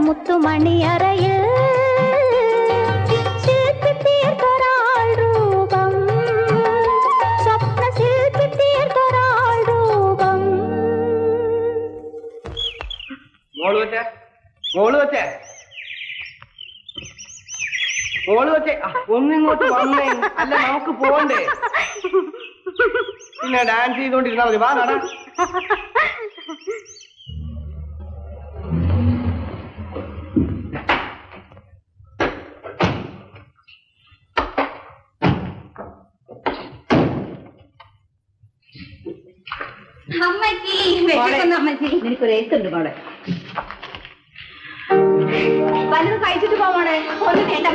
മുത്തുമണിയറയിൽ ശില്പി തീർത്തൊരാൾ രൂപം, സ്വപ്ന ശില്പി തീർത്തൊരാൾ രൂപം. മോള് വെച്ചേ ഒന്നിങ്ങോട്ട് വന്നേ. അല്ല നമുക്ക് പോണ്ടേ? പിന്നെ ഡാൻസ് ചെയ്തോണ്ടിരുന്നാ മതി. വാ നട. അമ്മച്ചി നിനക്കൊരു എഴുത്തുണ്ട് മോളെ. വല്ലതും കഴിച്ചിട്ട് പോവാണേ. ഒന്നും വേണ്ട.